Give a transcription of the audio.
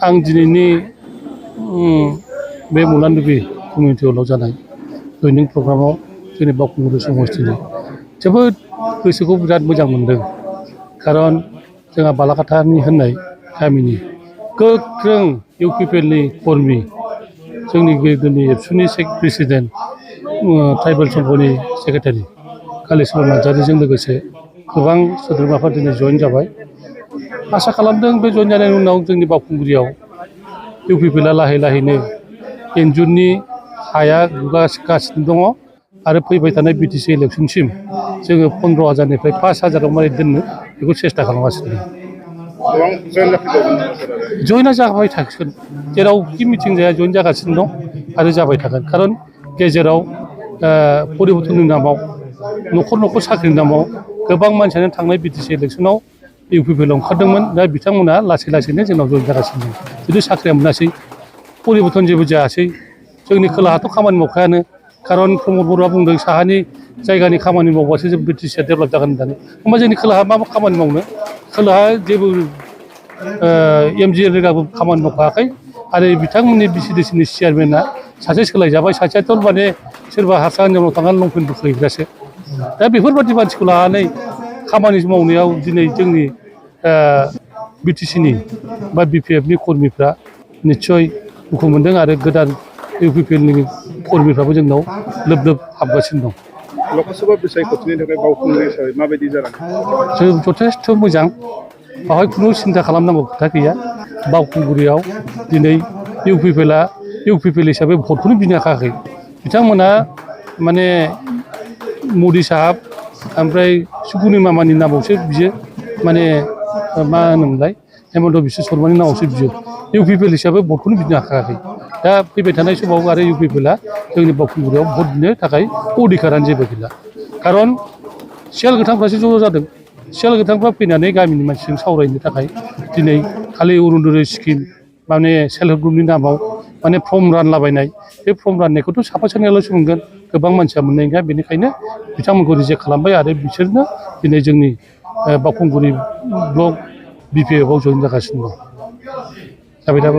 आं दिनैनि बे मुलानदुबि कमिउनिटि हलाव जानाय जयनिं प्रग्रामाव जोंनि बावखुंग्रि समस्तिनि जोबोद गोसोखौ बिराद मोजां मोनदों। खारन जोंहा बालाकाटानि होननाय गामिनि गोख्रों इउपिपिएलनि कर्मि जोंनि गोदोनि एबसुनि प्रेसिडेन्ट ट्राइबेल संघनि सेक्रेटारि कालिचरन नार्जारिजों लोगोसे गोबां सोद्रोमाफोर दिनै जइन जाबाय। आसा खालामदों बे जइन जानायनि उनाव जोंनि बावखुंग्रियाव इउपिपिएलआ लासै लासैनो इन्जुरनि हाया गुगासिनो दङ आरो फैबाय थानाय बिटिसि इलेक्सनसिम जोङो 15,000निफ्राय 5,000आव मारै दोननो बेखौ सेस्था खालामगासिनो दं। जइना जाबाय थागोन जेरावखि मिटिं जाया जइन जागासिनो दं आरो जाबाय थागोन। खारन गेजेराव परिबर्तननि नामाव न'खर न'खर साख्रिनि नामाव गोबां मानसियानो थांनाय बिटिसि इलेक्सनाव इउपिपिएलआव ओंखारदोंमोन। दा बिथांमोना लासै लासैनो जोंनाव जइन जागासिनो दं। जुदि साख्रिया मोनासै परिबर्तन जेबो जायासै जोंनि खोलाहाथ' खामानि मावखायानो। खारन प्रमद बर'आ बुंदों साहानि जायगानि खामानि मावबासो जों बिटिसिआ डेभेलप जागोन होननानै। होमबा जोंनि खोलाहा मा खामानि मावनो? खोलाहा जेबो एमजिएनरेगाबो खामानि मावखायाखै आरो बिथांमोननि बिसिडिसिनि चेयारमेना सासे सोलायजाबाय सासेयाथ' माने सोरबा हारसा हिनजावनाव थांनानै लंपेन्ट बोख्लायग्रासो। दा बेफोरबायदि मानसिखौ लानानै खामानि मावनायाव दिनै जोंनि बिटिसिनि बा बिपिएफनि कर्मिफ्रा निस्सय दुखु मोनदों आरो गोदान इउपिपिएलनि कर्मिफ्राबो जोंनाव लोब लोब हाबगासिनो दं। लकसभा बिसायख'थिनि थाखाय बावखुंग्रि हिसाबै माबायदि जागोन? जों जथेस्थ' मोजां। बेवहाय खुनु सिन्था खालामनांगौ खोथा गैया। बावखुंग्रियाव दिनै इउपिपिएल हिसाबै भटखौनो बिखायाखै। बिथांमोना माने मदि साहाब ओमफ्राय सुकुनि मामानि नामावसो बियो माने मा होनोमोनलाय हेमन्त बिश्व शर्मानि नामावसो बियो इउपिपिएल हिसाबै भटखौनो बिनो हाखायाखै। दा फैबाय थानाय समाव आरो इउपिपिएलआ जोंनि बावखुंग्रियाव भट बिनो थाखाय अधिकारानो जेबो गैला। खारन सियाल गोथांफ्रासो ज' जादों। सियाल गोथांफ्रा फैनानै गामिनि मानसिजों सावरायनो थाखाय दिनै खालि अरुण'दय स्किम माने सेल्फ हेल्प ग्रुपनि नामाव माने फर्म रानलाबायनाय बे फर्म राननायखौथ' साफा सानैयाल'सो मोनगोन गोबां मानसिया मोननाय नङा। बेनिखायनो बिथांमोनखौ रिजेक्ट खालामबाय आरो बिसोरनो दिनै जोंनि बावखुंग्रि ब्लक बिपिएफआव जइन जागासिनो दं। जाबाय दा